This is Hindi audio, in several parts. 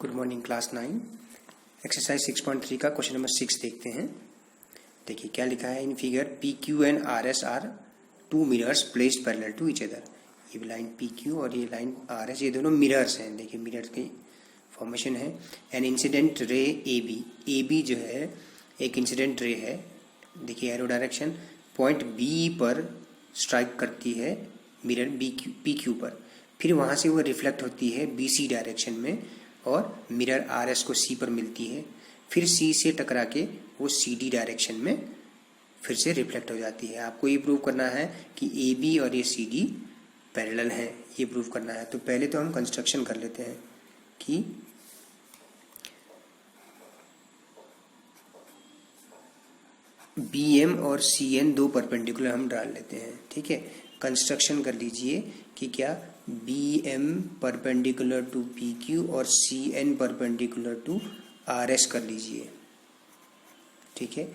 गुड मॉर्निंग क्लास 9 एक्सरसाइज 6.3 का क्वेश्चन नंबर 6 देखते हैं। देखिए क्या लिखा है in figure P Q and R S are two mirrors placed parallel to each other. ये लाइन पी क्यू और ये लाइन आर एस, ये दोनों मिरर्स हैं। देखिए मिरर की फॉर्मेशन है। An incident ray A B जो है एक इंसिडेंट रे है। देखिए एरो डायरेक्शन पॉइंट बी पर स्ट्राइक करती है मिरर पी क्यू पर, फिर वहाँ से वो रिफ्लेक्ट होती है बी सी डायरेक्शन में और मिरर आर एस को सी पर मिलती है, फिर सी से टकरा के वो सी डी डायरेक्शन में फिर से रिफ्लेक्ट हो जाती है। आपको ये प्रूव करना है कि ए बी और ये सी डी पैरेलल है, ये प्रूव करना है। तो पहले तो हम कंस्ट्रक्शन कर लेते हैं कि बी एम और सी एन दो परपेंडिकुलर हम डाल लेते हैं। ठीक है, कंस्ट्रक्शन कर लीजिए कि क्या B M perpendicular to P Q और C N perpendicular to R S कर लीजिए। ठीक है,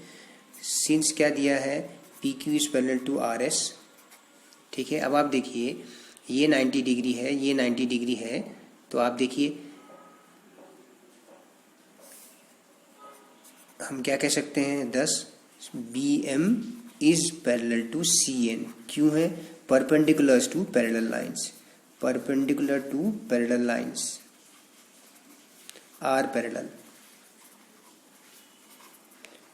सिंस क्या दिया है P Q is parallel to R S. ठीक है, अब आप देखिए ये 90 डिग्री है, ये 90 डिग्री है, तो आप देखिए हम क्या कह सकते हैं 10 B M is parallel to C N. क्यों है? Perpendicular to parallel lines, perpendicular to parallel lines are parallel,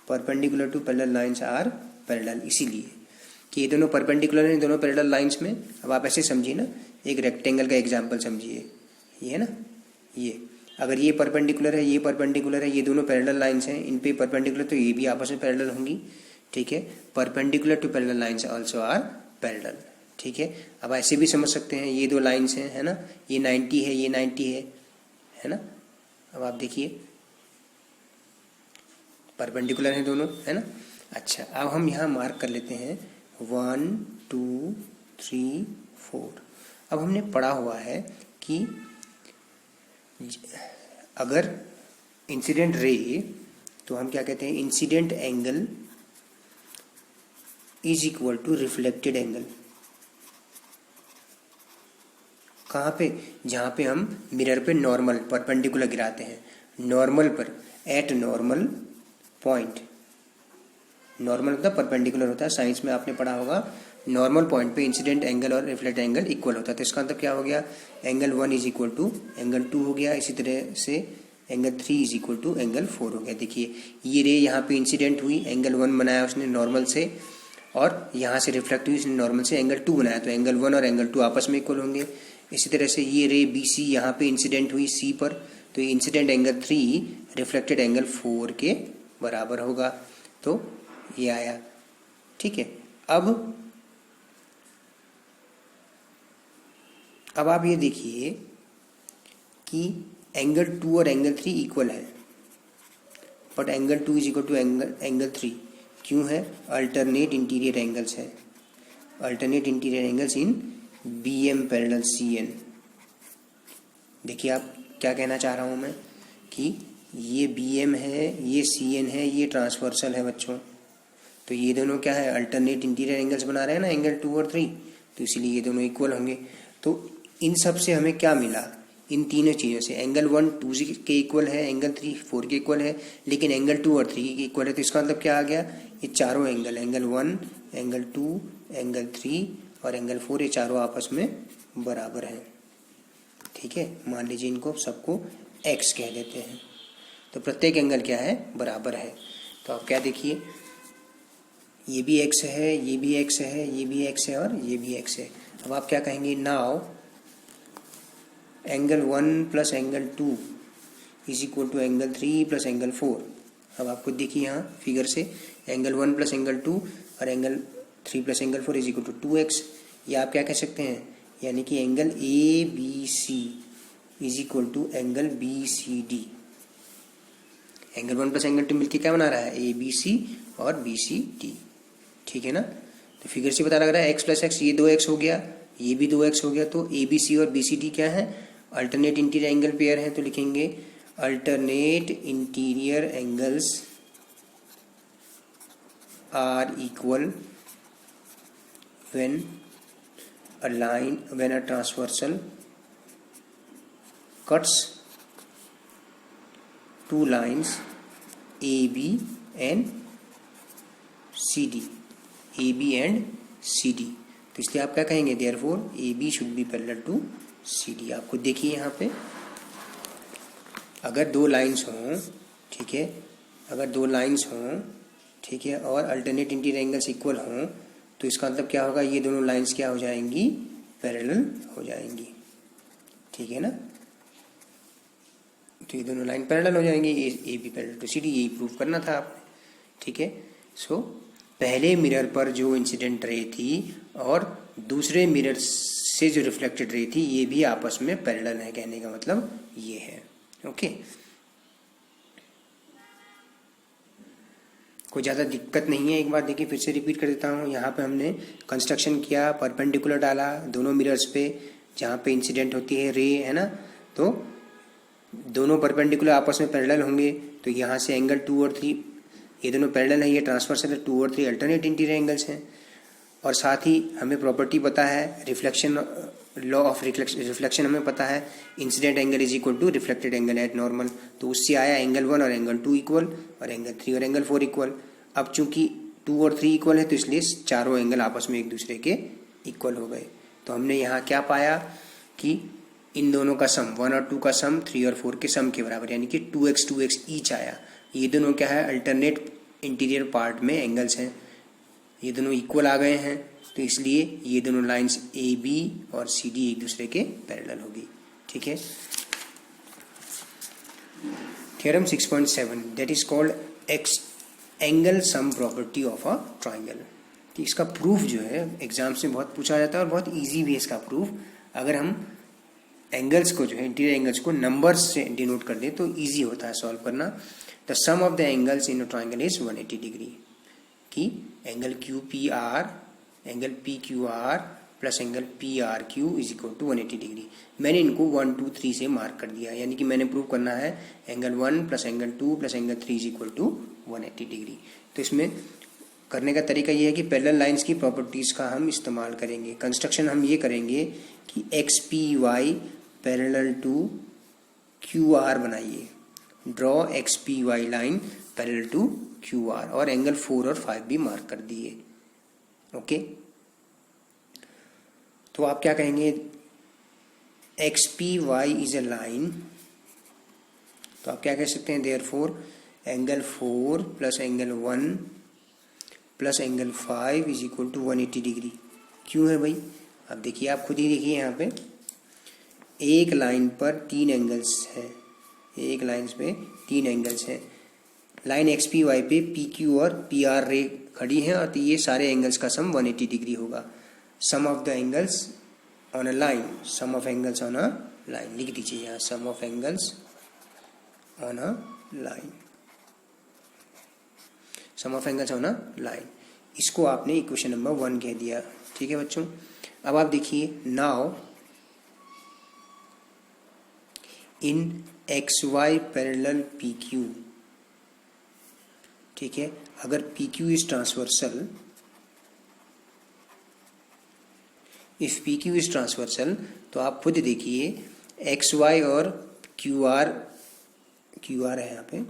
perpendicular to parallel lines are parallel। इसीलिए कि ये दोनों परपेंडिकुलर हैं दोनों पैरेलल लाइंस में। अब आप ऐसे समझिए ना, एक रेक्टेंगल का एग्जांपल समझिए, ये है ना, ये अगर ये परपेंडिकुलर है ये परपेंडिकुलर है, ये दोनों पैरेलल लाइंस हैं, इन पे परपेंडिकुलर, तो ये भी आपस में पैरेलल होंगी। ठीक है, perpendicular to parallel lines also are parallel. ठीक है, अब ऐसे भी समझ सकते हैं ये दो लाइंस हैं, है ना, ये 90 है ये 90 है ना। अब आप देखिए परपेंडिकुलर हैं दोनों, है ना। अच्छा, अब हम यहाँ मार्क कर लेते हैं 1 2 3 4। अब हमने पढ़ा हुआ है कि अगर इंसिडेंट रे, तो हम क्या कहते हैं incident angle is equal to reflected angle. कहाँ पे? जहाँ पे हम मिरर पे नॉर्मल परपेंडिकुलर गिराते हैं, नॉर्मल पर, एट नॉर्मल पॉइंट। नॉर्मल होता है परपेंडिकुलर होता है, साइंस में आपने पढ़ा होगा। नॉर्मल पॉइंट पे इंसिडेंट एंगल और रिफ्लेक्ट एंगल इक्वल होता है। तो इसका मतलब क्या हो गया, angle 1 is equal to angle 2 हो गया, इसी तरह से angle 3 is equal to angle 4 हो गया। देखिए ये रे यहाँ पे इंसिडेंट हुई, एंगल 1 बनाया उसने नॉर्मल से, और यहाँ से रिफ्लेक्ट हुई उसने नॉर्मल से, एंगल 2 बनाया, तो एंगल 1 और एंगल 2 आपस में इक्वल होंगे। इसी तरह से ये रे बी सी यहाँ पे इंसिडेंट हुई सी पर, तो ये इंसिडेंट एंगल 3 रिफ्लेक्टेड एंगल 4 के बराबर होगा। तो ये आया। ठीक है, अब आप ये देखिए कि एंगल 2 और एंगल 3 इक्वल है, but angle 2 is equal to angle 3। क्यों है? अल्टरनेट इंटीरियर एंगल्स है, alternate interior angles in B M parallel C N. देखिए आप क्या कहना चाह रहा हूँ मैं कि ये बी एम है, ये सी एन है, ये ट्रांसवर्सल है बच्चों। तो ये दोनों क्या है, अल्टरनेट इंटीरियर एंगल्स बना रहे हैं ना, एंगल 2 और 3, तो इसीलिए ये दोनों इक्वल होंगे। तो इन सब से हमें क्या मिला, इन तीनों चीज़ों से एंगल 1 2 के इक्वल है, एंगल 3 4 के इक्वल है, लेकिन एंगल 2 और 3 के इक्वल है। तो इसका मतलब क्या आ गया, ये चारों एंगल, एंगल 1 एंगल 2 एंगल 3 और एंगल 4, ये चारों आपस में बराबर हैं। ठीक है, मान लीजिए इनको सबको x कह देते हैं, तो प्रत्येक एंगल क्या है, बराबर है। तो आप क्या देखिए, ये भी x है, ये भी x है, ये भी x है और ये भी x है। अब आप क्या कहेंगे, now angle 1 plus angle 2 is equal to angle 3 plus angle 4। अब आपको देखिए यहाँ फिगर से एंगल 1 प्लस एंगल 2 और angle 3 plus angle 4 is equal to 2x। या आप क्या कह सकते हैं, यानी कि angle A B C is equal to angle B C D. Angle 1 plus angle 2 मिलकर क्या बना रहा है, ए बी सी और बी सी डी। ठीक है ना, तो फिगर से पता लग रहा है x प्लस एक्स, ये 2x हो गया, ये भी 2x हो गया। तो ए बी सी और बी सी डी क्या है, अल्टरनेट इंटीरियर एंगल पेयर है। तो लिखेंगे alternate interior angles are equal when a transversal cuts two lines A B and C D, A B and C D. तो इसलिए आप क्या कहेंगे, therefore A B should be parallel to C D. आपको देखिए यहाँ पे अगर दो लाइन्स हों, ठीक है, अगर दो लाइन्स हों, ठीक है, और अल्टरनेट इंटीरियर एंगल्स इक्वल हों, तो इसका मतलब क्या होगा, ये दोनों लाइन्स क्या हो जाएंगी, पैरेलल हो जाएंगी, ठीक है ना। तो ये दोनों लाइन पैरेलल हो जाएंगी, A B parallel to C D, यही प्रूव करना था आपने, ठीक है। सो पहले मिरर पर जो इंसिडेंट रे थी और दूसरे मिरर से जो रिफ्लेक्टेड रे थी, ये भी आपस में पैरेलल है, कहने का मतलब ये है, ओके। कोई ज़्यादा दिक्कत नहीं है। एक बार देखिए, फिर से रिपीट कर देता हूँ। यहाँ पे हमने कंस्ट्रक्शन किया, परपेंडिकुलर डाला दोनों मिरर्स पे जहाँ पे इंसिडेंट होती है रे, है ना। तो दोनों परपेंडिकुलर आपस में पैरेलल होंगे, तो यहाँ से एंगल 2 और 3 ये दोनों पैरेलल है, ये ट्रांसवर्सल है, 2 और 3 अल्टरनेट इंटीरियर एंगल्स हैं। और साथ ही हमें प्रॉपर्टी पता है, रिफ्लेक्शन, लॉ ऑफ रिफ्लेक्शन हमें पता है, incident angle is equal to reflected angle at normal. तो उससे आया एंगल 1 और एंगल 2 इक्वल, और एंगल 3 और एंगल 4 इक्वल। अब चूंकि 2 और 3 इक्वल है, तो इसलिए चारों एंगल आपस में एक दूसरे के इक्वल हो गए। तो हमने यहाँ क्या पाया कि इन दोनों का सम 1 और 2 का सम 3 और 4 के सम के बराबर, यानी कि 2x ईच आया। ये दोनों क्या है, अल्टरनेट इंटीरियर पार्ट में एंगल्स हैं, ये दोनों इक्वल आ गए हैं, तो इसलिए ये दोनों लाइंस ए बी और सी डी एक दूसरे के पैरेलल होगी, ठीक है। Theorem 6.7 that is called angle sum property of a triangle. तो इसका प्रूफ जो है एग्जाम्स में बहुत पूछा जाता है और बहुत इजी भी है इसका प्रूफ। अगर हम एंगल्स को जो है, इंटीरियर एंगल्स को नंबर्स से डिनोट कर दें तो इजी होता है सॉल्व करना। The sum of the angles in a triangle is 180 degree, कि angle Q P R, angle P Q R plus angle P R Q is equal to 180 degree. मैंने इनको 1 2 3 से मार्क कर दिया, यानी कि मैंने प्रूव करना है angle 1 plus angle 2 plus angle 3 is equal to 180 degree. तो इसमें करने का तरीका ये है कि पैरेलल लाइंस की प्रॉपर्टीज का हम इस्तेमाल करेंगे। कंस्ट्रक्शन हम ये करेंगे कि X P Y parallel to Q R बनाइए, draw X P Y line parallel to Q R, और एंगल 4 और 5 भी मार्क कर दिए, ओके। तो आप क्या कहेंगे, X P Y is a line, तो आप क्या कह सकते हैं, therefore angle 4 plus angle 1 plus angle 5 is equal to 180 degree. क्यों है भाई, अब देखिए, आप खुद ही देखिए, यहाँ पे एक लाइन पर 3 एंगल्स हैं, एक लाइन पे 3 एंगल्स हैं। लाइन एक्स पी वाई पे पी क्यू और पी आर रे खड़ी हैं, और ये सारे एंगल्स का सम 180 डिग्री होगा। Sum of the angles on a line, sum of angles on a line लिख दीजिए यहाँ, sum of angles on a line, sum of angles on a line. इसको आपने इक्वेशन नंबर 1 कह दिया, ठीक है बच्चों। अब आप देखिए, now in X Y parallel P Q, ठीक है, अगर P Q is transversal, if P Q is transversal, तो आप खुद देखिए एक्स वाई और क्यू आर है यहाँ पे,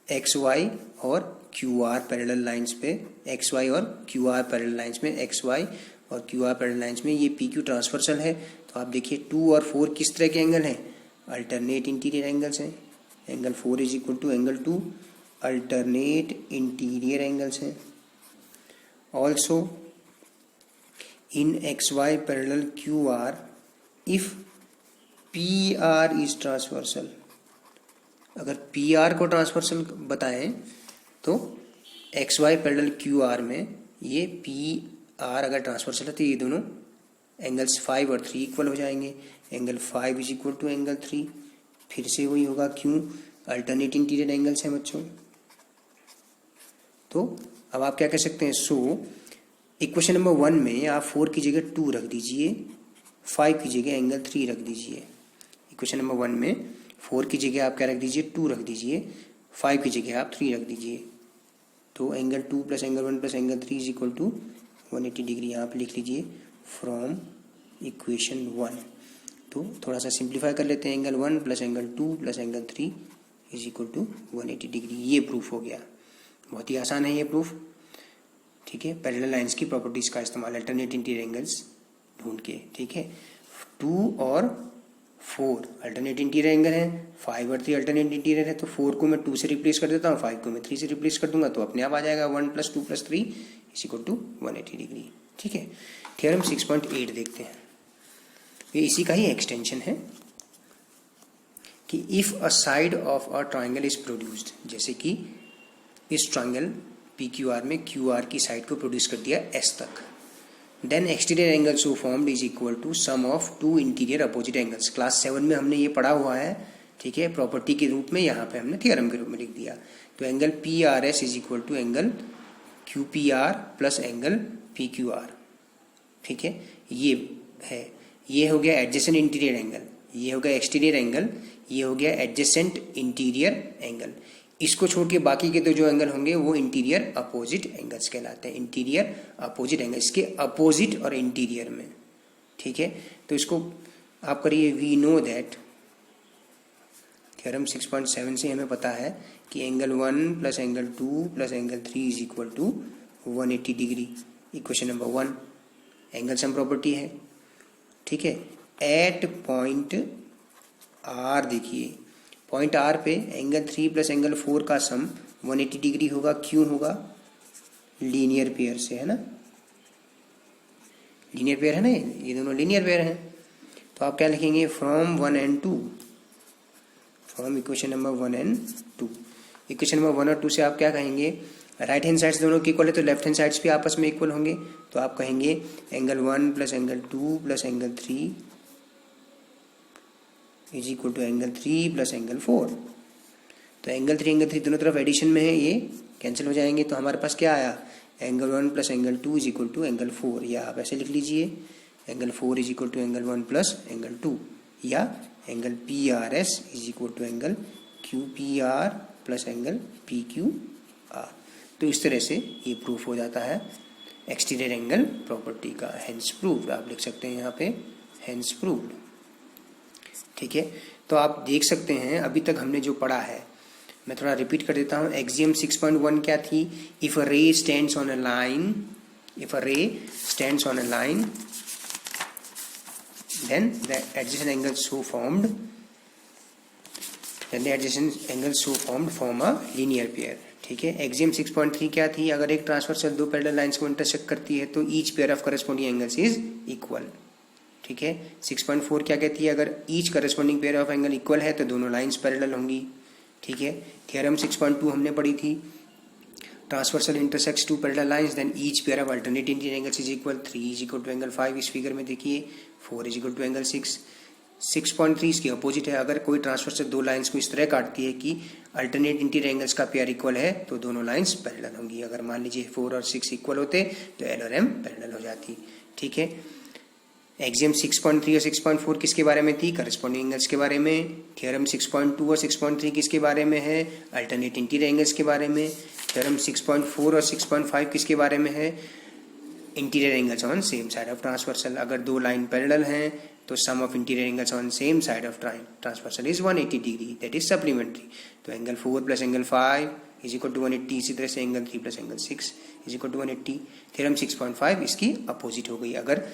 एक्स वाई और क्यू आर पैरेलल लाइंस पे, एक्स वाई और क्यू आर पैरेलल लाइंस में, एक्स वाई और क्यू आर पैरेलल लाइंस में ये पी क्यू ट्रांसवर्सल है। तो आप देखिए 2 और 4 किस तरह के एंगल हैं, अल्टरनेट इंटीरियर एंगल्स हैं। Angle 4 is equal to angle 2 alternate interior angles हैं। Also in X Y parallel Q R if P R is transversal, अगर पी आर को ट्रांसवर्सल बताएं तो X Y parallel Q R में ये पी आर अगर ट्रांसवर्सल है तो ये दोनों एंगल्स 5 और 3 इक्वल हो जाएंगे। Angle 5 is equal to angle 3, फिर से वही होगा, क्यों, अल्टरनेट इंटीरियर एंगल्स हैं बच्चों। तो अब आप क्या कह सकते हैं, सो इक्वेशन नंबर 1 में आप 4 की जगह 2 रख दीजिए, 5 की जगह एंगल 3 रख दीजिए। इक्वेशन नंबर 1 में 4 की जगह आप क्या रख दीजिए, 2 रख दीजिए, 5 की जगह आप 3 रख दीजिए। तो angle 2 plus angle 1 plus angle 3 is equal to 180 degree यहाँ पे लिख लीजिए फ्रॉम इक्वेशन 1। तो थोड़ा सा सिंप्लीफाई कर लेते हैं, angle 1 plus angle 2 plus angle 3 is equal to 180 degree. ये प्रूफ हो गया, बहुत ही आसान है ये प्रूफ। ठीक है, पैरेलल लाइंस की प्रॉपर्टीज का इस्तेमाल अल्टरनेट इंटीरियर एंगल्स ढूंढ के। ठीक है, 2 और 4 अल्टरनेट इंटीरियर एंगल है, 5 और 3 अल्टरनेट इंटीरियर है, तो 4 को मैं 2 से रिप्लेस कर देता हूँ, 5 को मैं 3 से रिप्लेस कर दूंगा, तो अपने आप आ जाएगा 1 + 2 + 3 इज इक्वल टू 180 डिग्री। ठीक है, थ्योरम 6.8 देखते हैं। ये इसी का ही एक्सटेंशन है कि if a side of a triangle is produced, जैसे कि इस ट्राइंगल PQR में QR की साइड को प्रोड्यूस कर दिया S तक, then exterior angle so formed is equal to sum of 2 interior opposite angles. Class 7 में हमने ये पढ़ा हुआ है। ठीक है, प्रॉपर्टी के रूप में, यहाँ पे हमने थ्योरम के रूप में लिख दिया। तो angle PRS is equal to angle QPR plus angle PQR। ठीक है, ये है, ये हो गया एडजेसेंट इंटीरियर एंगल, ये हो गया एक्सटीरियर एंगल, ये हो गया एडजेसेंट इंटीरियर एंगल। इसको छोड़ के बाकी के तो जो एंगल होंगे वो इंटीरियर अपोजिट एंगल्स कहलाते हैं। इंटीरियर अपोजिट एंगल, इसके अपोजिट और इंटीरियर में। ठीक है, तो इसको आप करिए, वी नो दैट थ्योरम 6.7 से हमें पता है कि angle 1 plus angle 2 plus angle 3 is equal to 180 degree. Equation number 1 angle sum property है। ठीक है, एट पॉइंट R देखिए, पॉइंट R पे एंगल 3 प्लस एंगल 4 का सम 180 डिग्री होगा। क्यों होगा? लीनियर पेयर से, है ना, लीनियर पेयर है ना, ये दोनों लीनियर पेयर हैं। तो आप क्या लिखेंगे, from 1 and 2, from equation number 1 and 2। Equation number 1 और 2 से आप क्या कहेंगे, राइट हैंड साइड्स दोनों के इक्वल है, तो लेफ्ट हैंड साइड्स भी आपस में इक्वल होंगे। तो आप कहेंगे angle 1 plus angle 2 plus angle 3 is equal to angle 3 plus angle 4। तो एंगल 3 दोनों तरफ एडिशन में है, ये कैंसिल हो जाएंगे। तो हमारे पास क्या आया, angle 1 plus angle 2 is equal to angle 4, या आप ऐसे लिख लीजिए angle 4 is equal to angle 1 plus angle 2, या angle PRS is equal to angle QPR plus angle PQR। तो इस तरह से ये प्रूफ हो जाता है एक्सटीरियर एंगल प्रॉपर्टी का। हेंस प्रूव्ड आप लिख सकते हैं यहाँ पे, हेंस प्रूव्ड। ठीक है, तो आप देख सकते हैं अभी तक हमने जो पढ़ा है, मैं थोड़ा रिपीट कर देता हूँ। एक्सियम 6.1 क्या थी, if a ray stands on a line, if a ray stands on a line then the adjacent angles so formed, then the adjacent angles so formed form a linear pair। ठीक है, एक्सियम 6.3 क्या थी, अगर एक ट्रांसवर्सल दो पैरेलल लाइंस को इंटरसेक्ट करती है तो each pair of corresponding angles is equal. ठीक है, 6.4 क्या कहती है, अगर each corresponding pair of angle equal है तो दोनों लाइंस पैरेलल होंगी। ठीक है, थ्योरम 6.2 हमने पढ़ी थी, transversal intersects two parallel lines then each pair of alternate interior angles is equal. 3 is equal to angle 5 इस फिगर में देखिए, 4 इज इक्वल टू एंगल 6। 6.3 इसके अपोजिट है, अगर कोई ट्रांसवर्सल दो लाइंस को इस तरह काटती है कि अल्टरनेट इंटीरियर एंगल्स का पेयर इक्वल है तो दोनों लाइंस पैरेलल होंगी। अगर मान लीजिए 4 और 6 इक्वल होते तो L और M पैरेलल हो जाती। ठीक है, एक्सियम 6.3 और 6.4 किसके बारे में थी, करस्पॉन्डिंग एंगल्स के बारे में। थ्योरम 6.2 और 6.3 किसके बारे में है, अल्टरनेट इंटीरियर एंगल्स के बारे में। थ्योरम 6.4 और 6.5 किसके बारे में है, interior angles on same side of transversal. अगर दो लाइन पैरेलल हैं तो sum of interior angles on same side of transversal is 180 degree, that is supplementary. तो angle 4 plus angle 5 is equal to 180। इसी तरह से angle 3 plus angle 6 is equal to 180। Theorem 6.5 इसकी अपोजिट हो गई, अगर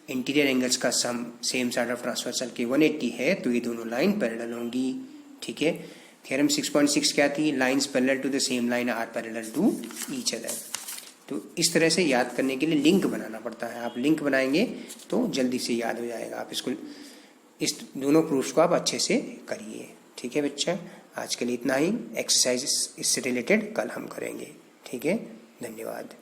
इंटीरियर एंगल्स का sum same side of transversal के 180 है तो ये दोनों लाइन पैरेलल होंगी। ठीक है, थ्योरम 6.6 क्या थी, lines parallel to the same line are parallel to each other. तो इस तरह से याद करने के लिए लिंक बनाना पड़ता है, आप लिंक बनाएंगे तो जल्दी से याद हो जाएगा। आप इसको, इस दोनों प्रूफ्स को आप अच्छे से करिए। ठीक है बच्चा, आज के लिए इतना ही। एक्सरसाइज इससे रिलेटेड कल हम करेंगे। ठीक है, धन्यवाद।